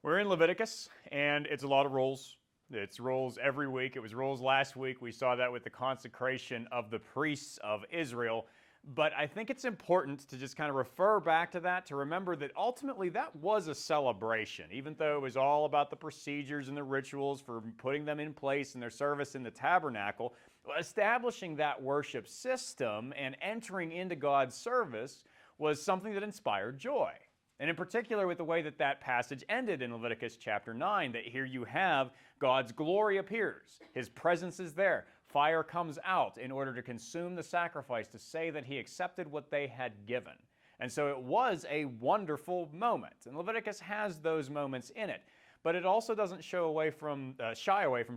We're in Leviticus, and it's a lot of rules. It's rules every week. It was rules last week. We saw that with the consecration of the priests of Israel. But I think it's important to just kind of refer back to that, to remember that ultimately that was a celebration. Even though it was all about the procedures and the rituals for putting them in place in their service in the tabernacle, establishing that worship system and entering into God's service was something that inspired joy. And in particular with the way that that passage ended in Leviticus chapter 9, that here you have God's glory appears. His presence is there. Fire comes out in order to consume the sacrifice, to say that he accepted what they had given. And so it was a wonderful moment. And Leviticus has those moments in it. But it also doesn't shy away from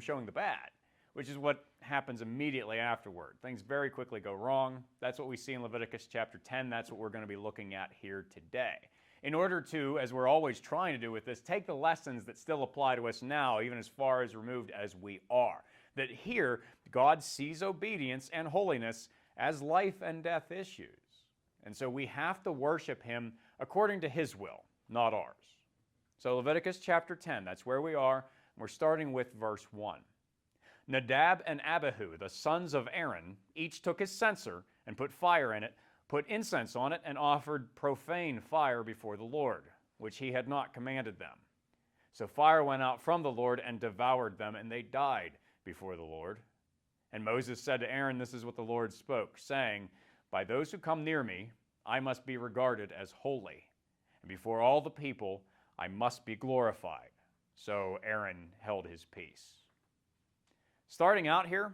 showing the bad, which is what happens immediately afterward. Things very quickly go wrong. That's what we see in Leviticus chapter 10. That's what we're going to be looking at here today. In order to, as we're always trying to do with this, take the lessons that still apply to us now, even as far as removed as we are. That here, God sees obedience and holiness as life and death issues. And so we have to worship him according to his will, not ours. So Leviticus chapter 10, that's where we are. We're starting with verse 1. Nadab and Abbahu, the sons of Aaron, each took his censer and put fire in it, put incense on it, and offered profane fire before the Lord, which he had not commanded them. So fire went out from the Lord and devoured them, and they died before the Lord. And Moses said to Aaron, "This is what the Lord spoke, saying, by those who come near me, I must be regarded as holy, and before all the people, I must be glorified." So Aaron held his peace. Starting out here,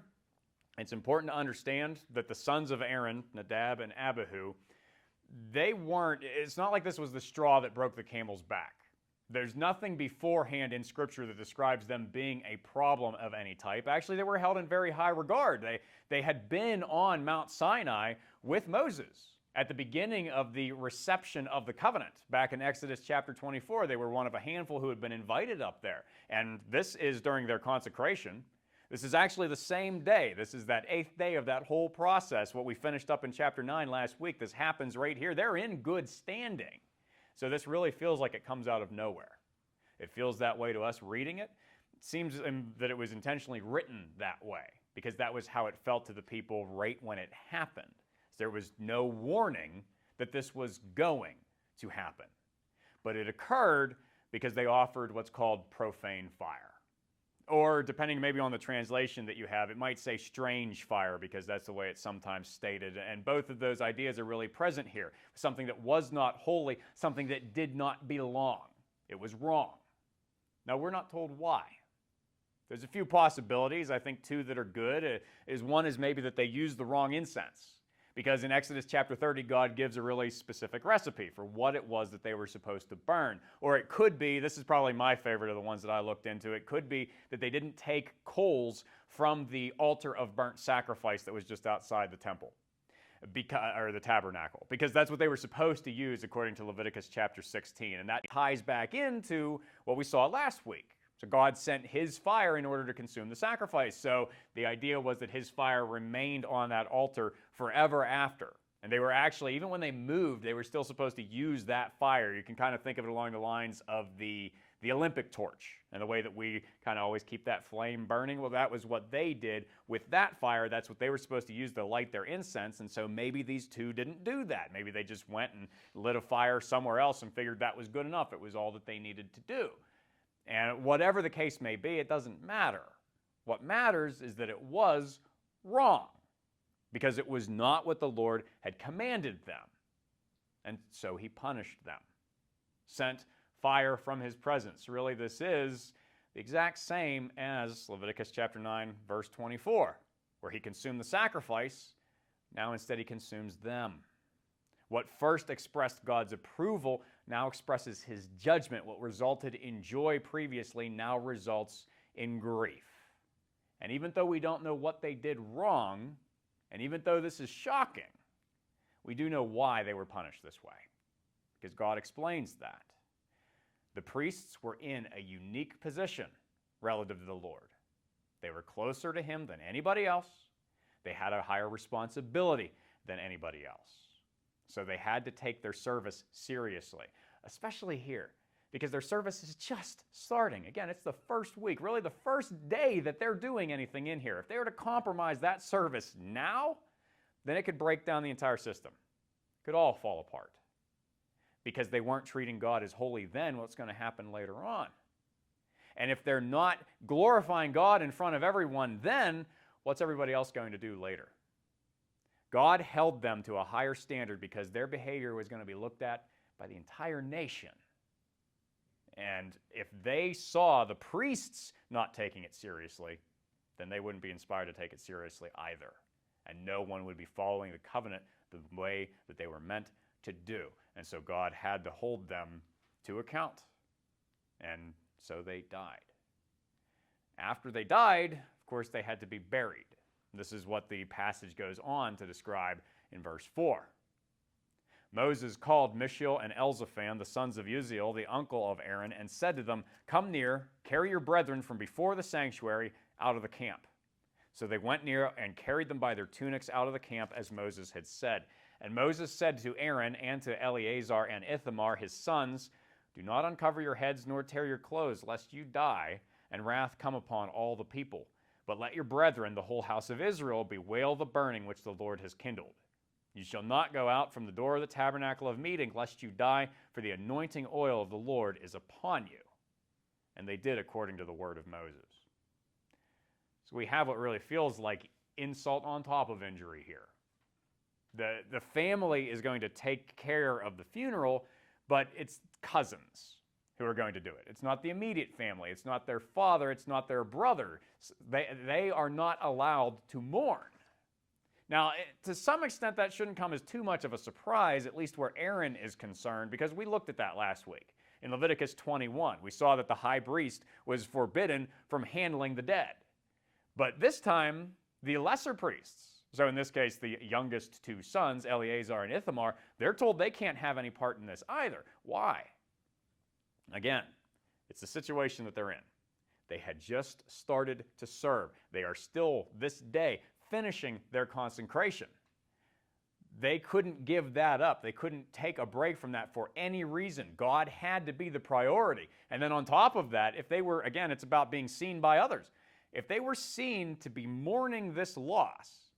it's important to understand that the sons of Aaron, Nadab and Abbahu, it's not like this was the straw that broke the camel's back. There's nothing beforehand in Scripture that describes them being a problem of any type. Actually, they were held in very high regard. They had been on Mount Sinai with Moses at the beginning of the reception of the covenant. Back in Exodus chapter 24, they were one of a handful who had been invited up there. And this is during their consecration. This is actually the same day. This is that 8th day of that whole process, what we finished up in chapter 9 last week. This happens right here. They're in good standing. So this really feels like it comes out of nowhere. It feels that way to us reading it. It seems that it was intentionally written that way, because that was how it felt to the people right when it happened. There was no warning that this was going to happen. But it occurred because they offered what's called profane fire. Or, depending maybe on the translation that you have, it might say strange fire, because that's the way it's sometimes stated. And both of those ideas are really present here. Something that was not holy, something that did not belong. It was wrong. Now, we're not told why. There's a few possibilities. I think two that are good. One is maybe that they used the wrong incense. Because in Exodus chapter 30, God gives a really specific recipe for what it was that they were supposed to burn. Or it could be, this is probably my favorite of the ones that I looked into, it could be that they didn't take coals from the altar of burnt sacrifice that was just outside the temple, or the tabernacle. Because that's what they were supposed to use according to Leviticus chapter 16. And that ties back into what we saw last week. So God sent his fire in order to consume the sacrifice. So the idea was that his fire remained on that altar forever after. And they were actually, even when they moved, they were still supposed to use that fire. You can kind of think of it along the lines of the Olympic torch and the way that we kind of always keep that flame burning. Well, that was what they did with that fire. That's what they were supposed to use to light their incense. And so maybe these two didn't do that. Maybe they just went and lit a fire somewhere else and figured that was good enough. It was all that they needed to do. And whatever the case may be, it doesn't matter. What matters is that it was wrong, because it was not what the Lord had commanded them. And so he punished them, sent fire from his presence. Really, this is the exact same as Leviticus chapter 9, verse 24, where he consumed the sacrifice. Now instead he consumes them. What first expressed God's approval now expresses his judgment. What resulted in joy previously now results in grief. And even though we don't know what they did wrong, and even though this is shocking, we do know why they were punished this way, because God explains that. The priests were in a unique position relative to the Lord. They were closer to him than anybody else. They had a higher responsibility than anybody else. So they had to take their service seriously, especially here. because their service is just starting. Again, it's the first week, really the first day that they're doing anything in here. If they were to compromise that service now, then it could break down the entire system. It could all fall apart. Because they weren't treating God as holy then, what's going to happen later on? And if they're not glorifying God in front of everyone then, what's everybody else going to do later? God held them to a higher standard because their behavior was going to be looked at by the entire nation. And if they saw the priests not taking it seriously, then they wouldn't be inspired to take it seriously either. And no one would be following the covenant the way that they were meant to do. And so God had to hold them to account. And so they died. After they died, of course, they had to be buried. This is what the passage goes on to describe in verse 4. Moses called Mishael and Elzaphan, the sons of Uzziel, the uncle of Aaron, and said to them, "Come near, carry your brethren from before the sanctuary out of the camp." So they went near and carried them by their tunics out of the camp, as Moses had said. And Moses said to Aaron and to Eleazar and Ithamar, his sons, "Do not uncover your heads nor tear your clothes, lest you die, and wrath come upon all the people. But let your brethren, the whole house of Israel, bewail the burning which the Lord has kindled. You shall not go out from the door of the tabernacle of meeting, lest you die, for the anointing oil of the Lord is upon you." And they did according to the word of Moses. So we have what really feels like insult on top of injury here. The family is going to take care of the funeral, but it's cousins who are going to do it. It's not the immediate family. It's not their father. It's not their brother. They are not allowed to mourn. Now, to some extent, that shouldn't come as too much of a surprise, at least where Aaron is concerned, because we looked at that last week. In Leviticus 21, we saw that the high priest was forbidden from handling the dead. But this time, the lesser priests, so in this case, the youngest two sons, Eleazar and Ithamar, they're told they can't have any part in this either. Why? Again, it's the situation that they're in. They had just started to serve. They are still, this day, finishing their consecration. They couldn't give that up. They couldn't take a break from that for any reason. God had to be the priority. And then on top of that, if they were, again, it's about being seen by others. If they were seen to be mourning this loss,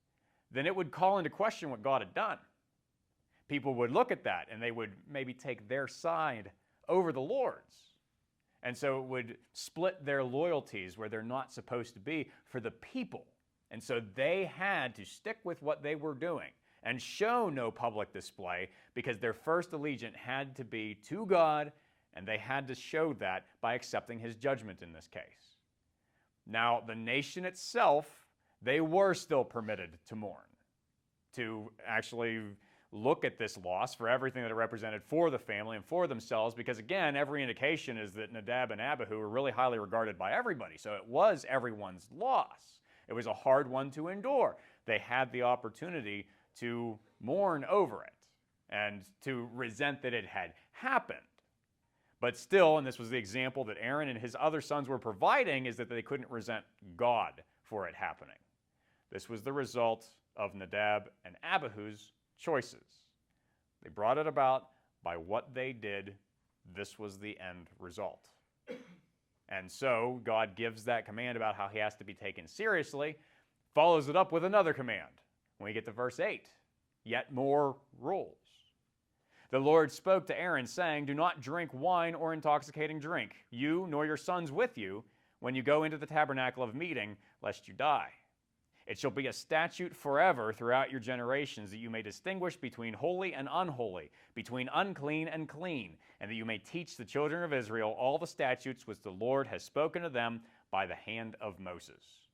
then it would call into question what God had done. People would look at that and they would maybe take their side over the Lord's. And so it would split their loyalties where they're not supposed to be for the people. And so they had to stick with what they were doing and show no public display because their first allegiance had to be to God, and they had to show that by accepting his judgment in this case. Now, the nation itself, they were still permitted to mourn, to actually look at this loss for everything that it represented for the family and for themselves, because again, every indication is that Nadab and Abbahu were really highly regarded by everybody, so it was everyone's loss. It was a hard one to endure. They had the opportunity to mourn over it and to resent that it had happened. But still, and this was the example that Aaron and his other sons were providing, is that they couldn't resent God for it happening. This was the result of Nadab and Abahu's choices. They brought it about by what they did. This was the end result. And so God gives that command about how he has to be taken seriously, follows it up with another command. When we get to verse 8, yet more rules. The Lord spoke to Aaron, saying, "Do not drink wine or intoxicating drink, you nor your sons with you, when you go into the tabernacle of meeting, lest you die. It shall be a statute forever throughout your generations, that you may distinguish between holy and unholy, between unclean and clean, and that you may teach the children of Israel all the statutes which the Lord has spoken to them by the hand of Moses."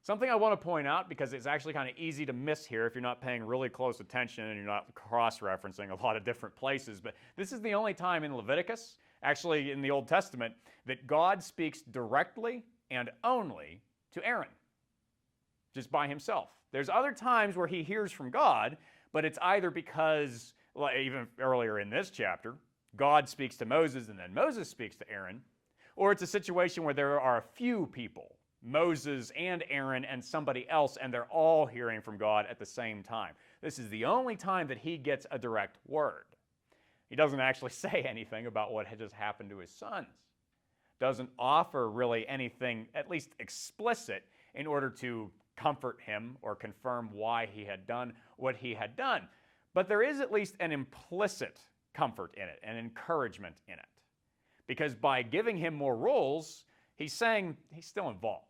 Something I want to point out, because it's actually kind of easy to miss here if you're not paying really close attention and you're not cross-referencing a lot of different places, but this is the only time in Leviticus, actually in the Old Testament, that God speaks directly and only to Aaron, just by himself. There's other times where he hears from God, but it's either because, well, even earlier in this chapter, God speaks to Moses and then Moses speaks to Aaron, or it's a situation where there are a few people, Moses and Aaron and somebody else, and they're all hearing from God at the same time. This is the only time that he gets a direct word. He doesn't actually say anything about what had just happened to his sons. Doesn't offer really anything, at least explicit, in order to comfort him or confirm why he had done what he had done. But there is at least an implicit comfort in it, an encouragement in it. Because by giving him more rules, he's saying he's still involved.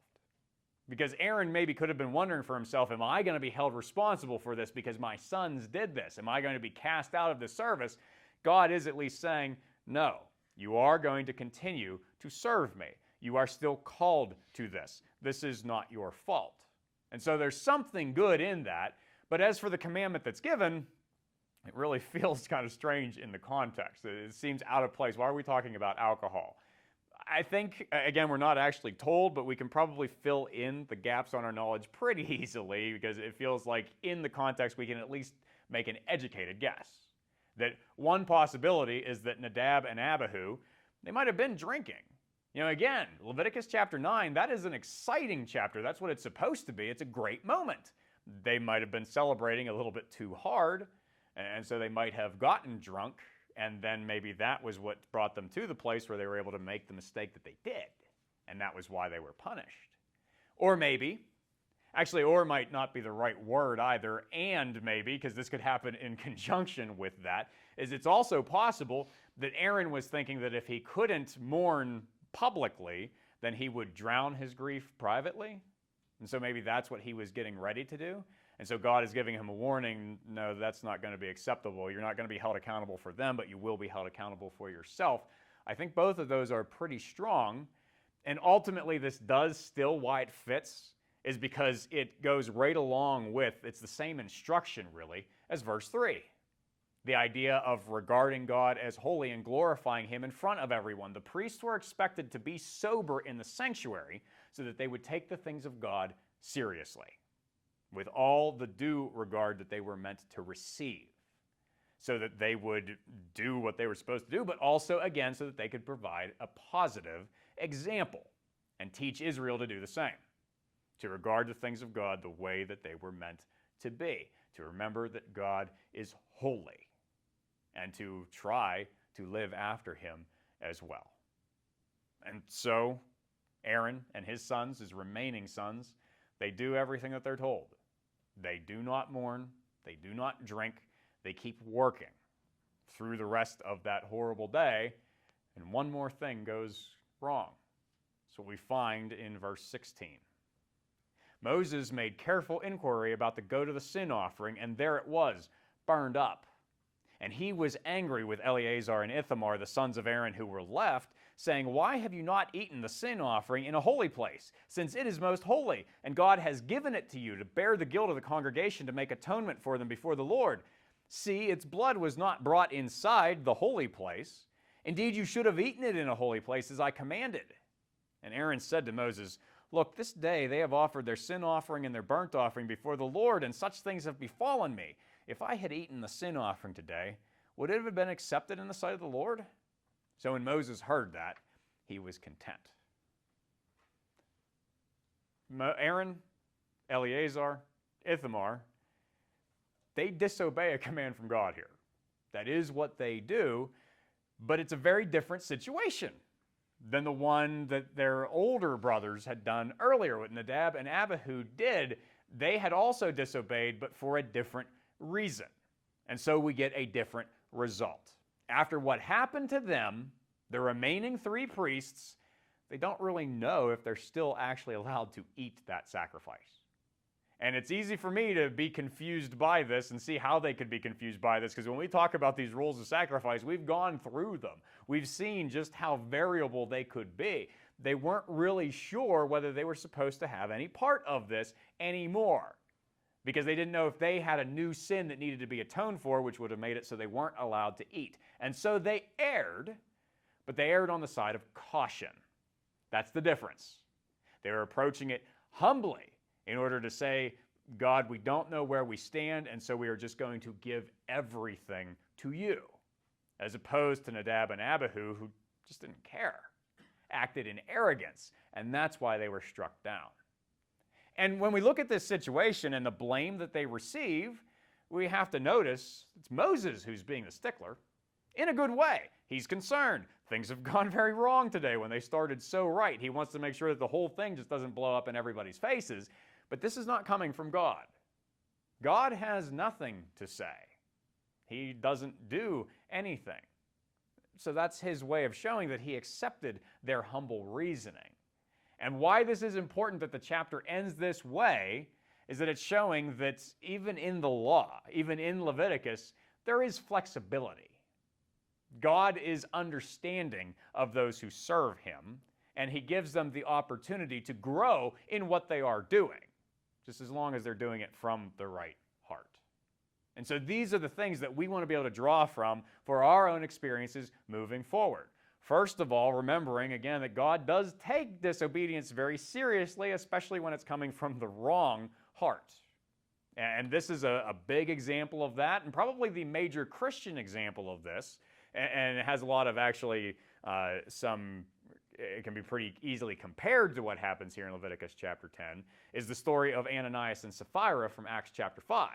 Because Aaron maybe could have been wondering for himself, am I going to be held responsible for this because my sons did this? Am I going to be cast out of the service? God is at least saying, no, you are going to continue to serve me. You are still called to this. This is not your fault. And so there's something good in that. But as for the commandment that's given, it really feels kind of strange in the context. It seems out of place. Why are we talking about alcohol? I think, again, we're not actually told, but we can probably fill in the gaps on our knowledge pretty easily because it feels like in the context we can at least make an educated guess. That one possibility is that Nadab and Abbahu, they might have been drinking. You know, again, Leviticus chapter 9, that is an exciting chapter. That's what it's supposed to be. It's a great moment. They might have been celebrating a little bit too hard, and so they might have gotten drunk, and then maybe that was what brought them to the place where they were able to make the mistake that they did, and that was why they were punished. Or maybe, actually, or might not be the right word either, and maybe, because this could happen in conjunction with that, is it's also possible that Aaron was thinking that if he couldn't mourn publicly, then he would drown his grief privately. And so maybe that's what he was getting ready to do. And so God is giving him a warning, no, that's not going to be acceptable. You're not going to be held accountable for them, but you will be held accountable for yourself. I think both of those are pretty strong. And ultimately, this does still why it fits is because it goes right along with, it's the same instruction really, as verse 3. The idea of regarding God as holy and glorifying him in front of everyone. The priests were expected to be sober in the sanctuary so that they would take the things of God seriously, with all the due regard that they were meant to receive, so that they would do what they were supposed to do, but also, again, so that they could provide a positive example and teach Israel to do the same, to regard the things of God the way that they were meant to be, to remember that God is holy, and to try to live after him as well. And so, Aaron and his sons, his remaining sons, they do everything that they're told. They do not mourn, they do not drink, they keep working through the rest of that horrible day, and one more thing goes wrong. That's what we find in verse 16. Moses made careful inquiry about the goat of the sin offering, and there it was, burned up. And he was angry with Eleazar and Ithamar, the sons of Aaron who were left, saying, why have you not eaten the sin offering in a holy place, since it is most holy, and God has given it to you to bear the guilt of the congregation to make atonement for them before the Lord? See, its blood was not brought inside the holy place. Indeed, you should have eaten it in a holy place as I commanded. And Aaron said to Moses, look, this day they have offered their sin offering and their burnt offering before the Lord, and such things have befallen me. If I had eaten the sin offering today, would it have been accepted in the sight of the Lord? So when Moses heard that, he was content. Aaron, Eleazar, Ithamar, they disobey a command from God here. That is what they do, but it's a very different situation than the one that their older brothers had done earlier. What Nadab and Abbahu did, they had also disobeyed, but for a different reason. And so we get a different result. After what happened to them, the remaining three priests, they don't really know if they're still actually allowed to eat that sacrifice. And it's easy for me to be confused by this and see how they could be confused by this, because when we talk about these rules of sacrifice, we've gone through them. We've seen just how variable they could be. They weren't really sure whether they were supposed to have any part of this anymore, because they didn't know if they had a new sin that needed to be atoned for, which would have made it so they weren't allowed to eat. And so they erred, but they erred on the side of caution. That's the difference. They were approaching it humbly in order to say, God, we don't know where we stand, and so we are just going to give everything to you, as opposed to Nadab and Abbahu, who just didn't care, acted in arrogance, and that's why they were struck down. And when we look at this situation and the blame that they receive, we have to notice it's Moses who's being the stickler. in a good way. He's concerned. Things have gone very wrong today when they started so right. He wants to make sure that the whole thing just doesn't blow up in everybody's faces. But this is not coming from God. God has nothing to say. He doesn't do anything. So that's his way of showing that he accepted their humble reasoning. And why this is important that the chapter ends this way is that it's showing that even in the law, even in Leviticus, there is flexibility. God is understanding of those who serve him, and he gives them the opportunity to grow in what they are doing, just as long as they're doing it from the right heart. And so these are the things that we want to be able to draw from for our own experiences moving forward. First of all, remembering again that God does take disobedience very seriously, especially when it's coming from the wrong heart. And this is a big example of that, and probably the major Christian example of this. And it has a lot of actually it can be pretty easily compared to what happens here in Leviticus chapter 10, is the story of Ananias and Sapphira from Acts chapter 5.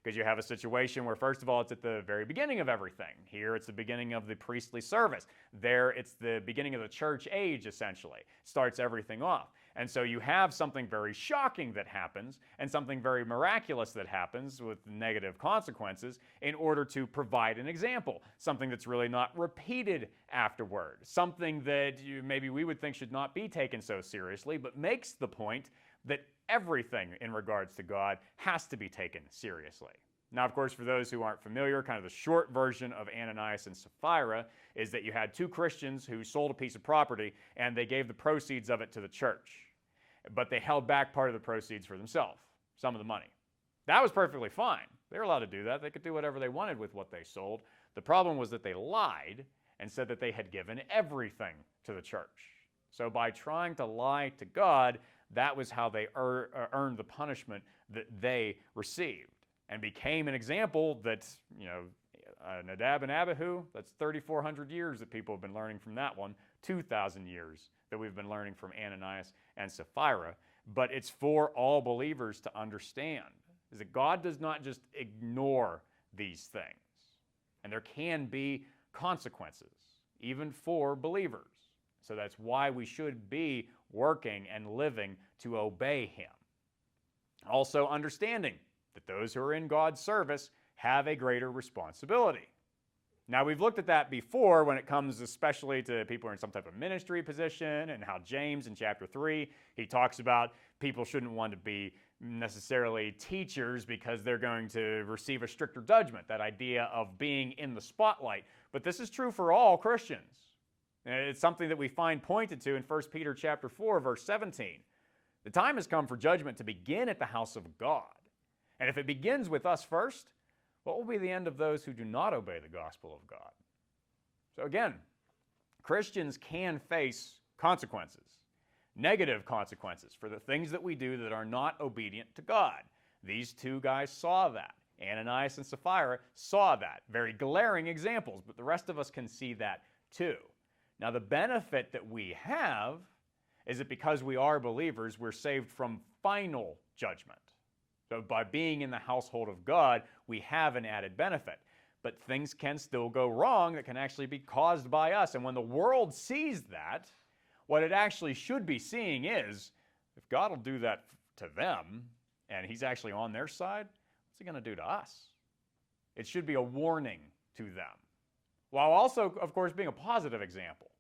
Because you have a situation where, first of all, it's at the very beginning of everything. Here, it's the beginning of the priestly service. There, it's the beginning of the church age, essentially. It starts everything off. And so you have something very shocking that happens and something very miraculous that happens with negative consequences in order to provide an example. Something that's really not repeated afterward. Something that maybe we would think should not be taken so seriously, but makes the point that everything in regards to God has to be taken seriously. Now, of course, for those who aren't familiar, kind of the short version of Ananias and Sapphira is that you had two Christians who sold a piece of property and they gave the proceeds of it to the church. But they held back part of the proceeds for themselves, some of the money. That was perfectly fine. They were allowed to do that. They could do whatever they wanted with what they sold. The problem was that they lied and said that they had given everything to the church. So by trying to lie to God, that was how they earned the punishment that they received, and became an example that, Nadab and Abbahu, that's 3,400 years that people have been learning from that one, 2,000 years that we've been learning from Ananias and Sapphira. But it's for all believers to understand, is that God does not just ignore these things. And there can be consequences, even for believers. So that's why we should be working and living to obey him. Also understanding that those who are in God's service have a greater responsibility. Now, we've looked at that before when it comes especially to people who are in some type of ministry position, and how James in chapter 3, he talks about people shouldn't want to be necessarily teachers because they're going to receive a stricter judgment, that idea of being in the spotlight. But this is true for all Christians. It's something that we find pointed to in 1 Peter chapter 4, verse 17. The time has come for judgment to begin at the house of God. And if it begins with us first, what will be the end of those who do not obey the gospel of God? So again, Christians can face consequences, negative consequences for the things that we do that are not obedient to God. These two guys saw that. Ananias and Sapphira saw that. Very glaring examples, but the rest of us can see that too. Now, the benefit that we have is that because we are believers, we're saved from final judgment. So by being in the household of God, we have an added benefit. But things can still go wrong that can actually be caused by us. And when the world sees that, what it actually should be seeing is, if God will do that to them, and he's actually on their side, what's he going to do to us? It should be a warning to them. While also, of course, being a positive example.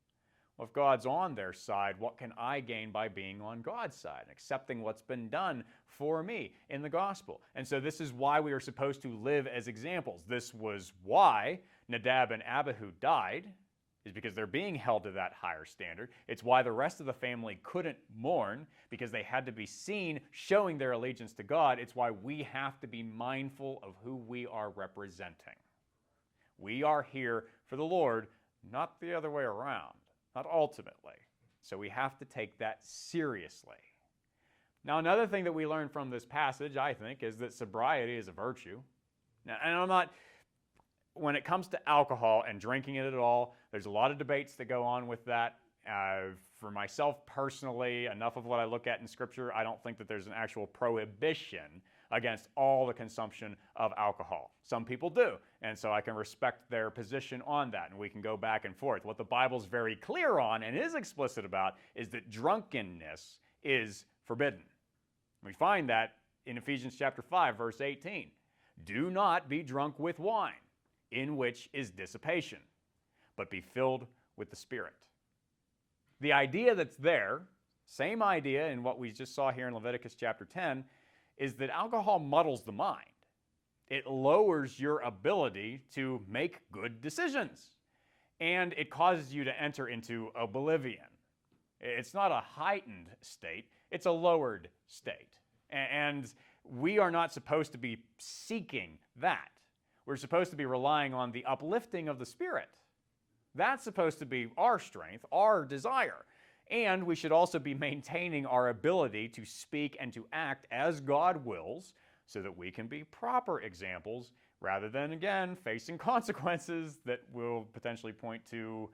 Well, if God's on their side, what can I gain by being on God's side and accepting what's been done for me in the gospel? And so this is why we are supposed to live as examples. This was why Nadab and Abbahu died, is because they're being held to that higher standard. It's why the rest of the family couldn't mourn, because they had to be seen showing their allegiance to God. It's why we have to be mindful of who we are representing. We are here for the Lord, not the other way around, not ultimately. So we have to take that seriously. Now, another thing that we learn from this passage, I think, is that sobriety is a virtue. Now, and when it comes to alcohol and drinking it at all, there's a lot of debates that go on with that. For myself personally, enough of what I look at in Scripture, I don't think that there's an actual prohibition against all the consumption of alcohol. Some people do, and so I can respect their position on that, and we can go back and forth. What the Bible's very clear on and is explicit about is that drunkenness is forbidden. We find that in Ephesians chapter 5, verse 18. Do not be drunk with wine, in which is dissipation, but be filled with the Spirit. The idea that's there, same idea in what we just saw here in Leviticus chapter 10, is that alcohol muddles the mind. It lowers your ability to make good decisions, and it causes you to enter into oblivion. It's not a heightened state, it's a lowered state. And we are not supposed to be seeking that. We're supposed to be relying on the uplifting of the Spirit. That's supposed to be our strength, our desire. And we should also be maintaining our ability to speak and to act as God wills so that we can be proper examples rather than, again, facing consequences that will potentially point to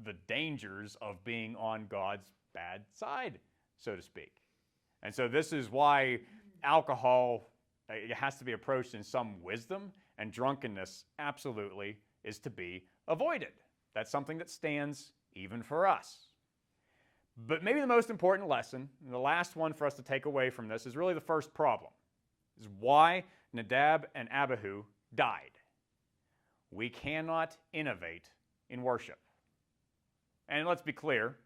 the dangers of being on God's bad side, so to speak. And so this is why alcohol, it has to be approached in some wisdom, and drunkenness absolutely is to be avoided. That's something that stands even for us. But maybe the most important lesson, and the last one for us to take away from this, is really the first problem. Is why Nadab and Abbahu died. We cannot innovate in worship. And let's be clear,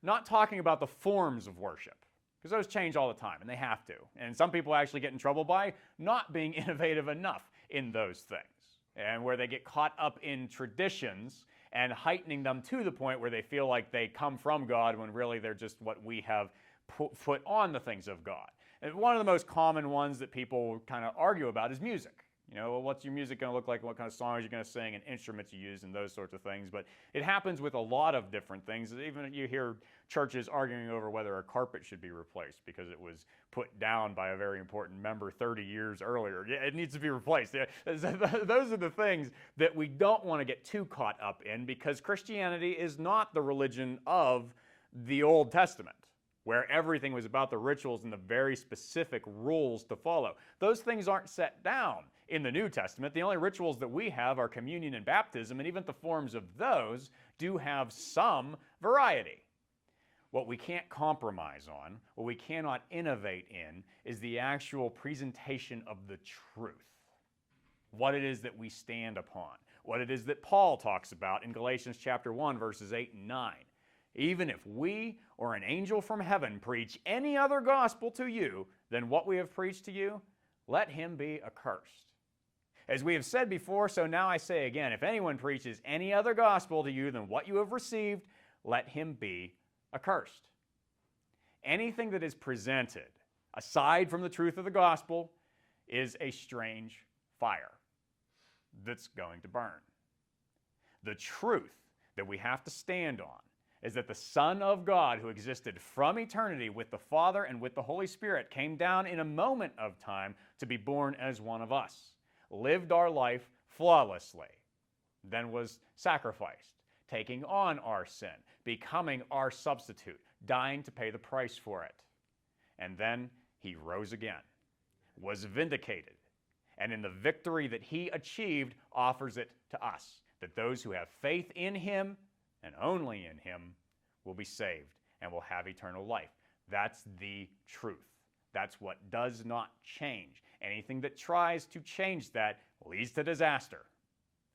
not talking about the forms of worship, because those change all the time, and they have to. And some people actually get in trouble by not being innovative enough in those things, and where they get caught up in traditions and heightening them to the point where they feel like they come from God when really they're just what we have put on the things of God. And one of the most common ones that people kind of argue about is music. You know, well, what's your music going to look like? What kind of songs you're going to sing and instruments you use and those sorts of things. But it happens with a lot of different things. Even you hear churches arguing over whether a carpet should be replaced because it was put down by a very important member 30 years earlier. Yeah, it needs to be replaced. Yeah, those are the things that we don't want to get too caught up in, because Christianity is not the religion of the Old Testament, where everything was about the rituals and the very specific rules to follow. Those things aren't set down in the New Testament. The only rituals that we have are communion and baptism, and even the forms of those do have some variety. What we can't compromise on, what we cannot innovate in, is the actual presentation of the truth. What it is that we stand upon. What it is that Paul talks about in Galatians chapter 1, verses 8 and 9. Even if we or an angel from heaven preach any other gospel to you than what we have preached to you, let him be accursed. As we have said before, so now I say again, if anyone preaches any other gospel to you than what you have received, let him be accursed. Anything that is presented, aside from the truth of the gospel, is a strange fire that's going to burn. The truth that we have to stand on is that the Son of God, who existed from eternity with the Father and with the Holy Spirit, came down in a moment of time to be born as one of us, lived our life flawlessly, then was sacrificed, taking on our sin, becoming our substitute, dying to pay the price for it. And then he rose again, was vindicated, and in the victory that he achieved, offers it to us, that those who have faith in him and only in him will be saved and will have eternal life. That's the truth. That's what does not change. Anything that tries to change that leads to disaster.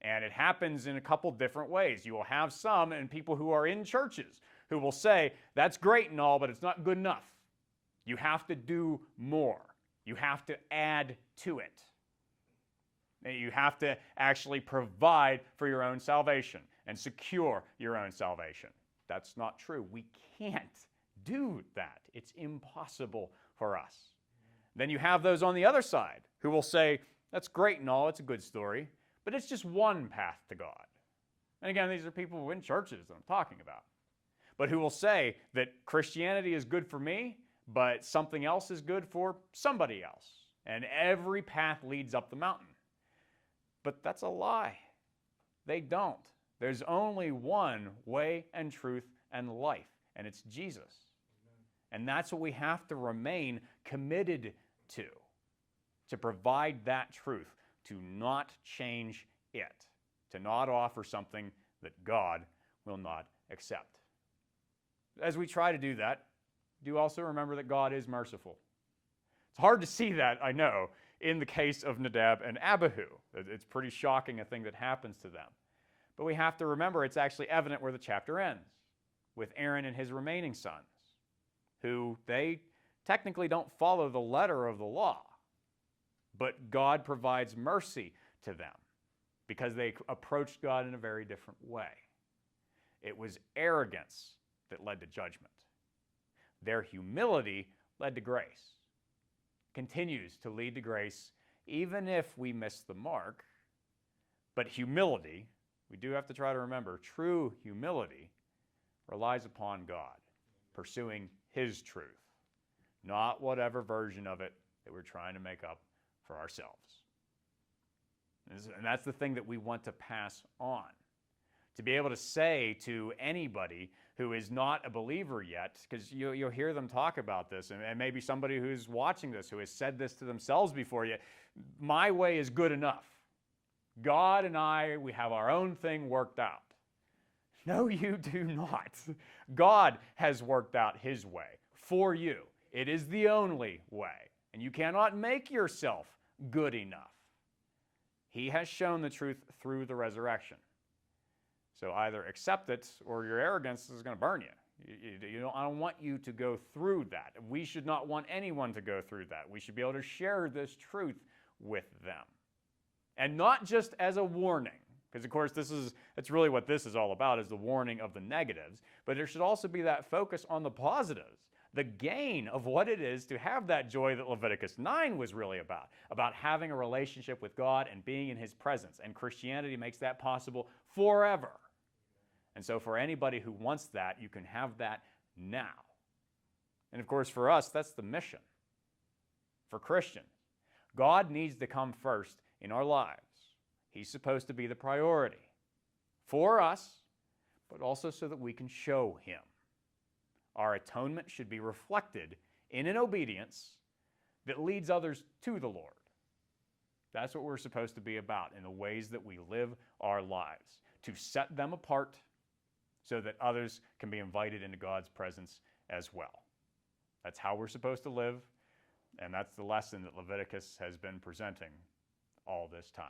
And it happens in a couple different ways. You will have some and people who are in churches who will say, that's great and all, but it's not good enough. You have to do more. You have to add to it. You have to actually provide for your own salvation and secure your own salvation. That's not true. We can't do that. It's impossible for us. Then you have those on the other side who will say, that's great and all, it's a good story, but it's just one path to God. And again, these are people in churches that I'm talking about. But who will say that Christianity is good for me, but something else is good for somebody else. And every path leads up the mountain. But that's a lie. They don't. There's only one way and truth and life, and it's Jesus. And that's what we have to remain committed to. to provide that truth, to not change it, to not offer something that God will not accept. As we try to do that, do also remember that God is merciful. It's hard to see that, I know, in the case of Nadab and Abbahu. It's pretty shocking, a thing that happens to them. But we have to remember it's actually evident where the chapter ends, with Aaron and his remaining sons, who they technically don't follow the letter of the law, but God provides mercy to them because they approached God in a very different way. It was arrogance that led to judgment. Their humility led to grace. Continues to lead to grace even if we miss the mark. But humility, we do have to try to remember, true humility relies upon God, pursuing His truth, not whatever version of it that we're trying to make up for ourselves. And that's the thing that we want to pass on. To be able to say to anybody who is not a believer yet, because you'll hear them talk about this, and maybe somebody who's watching this who has said this to themselves before, my way is good enough. God and I, we have our own thing worked out. No, you do not. God has worked out His way for you. It is the only way, and you cannot make yourself good enough. He has shown the truth through the resurrection. So either accept it or your arrogance is going to burn you. I don't want you to go through that. We should not want anyone to go through that. We should be able to share this truth with them. And not just as a warning, because of course that's really what this is all about, is the warning of the negatives. But there should also be that focus on the positives, the gain of what it is to have that joy that Leviticus 9 was really about having a relationship with God and being in His presence. And Christianity makes that possible forever. And so for anybody who wants that, you can have that now. And of course, for us, that's the mission. For Christians, God needs to come first in our lives. He's supposed to be the priority for us, but also so that we can show Him. Our atonement should be reflected in an obedience that leads others to the Lord. That's what we're supposed to be about in the ways that we live our lives, to set them apart so that others can be invited into God's presence as well. That's how we're supposed to live, and that's the lesson that Leviticus has been presenting all this time.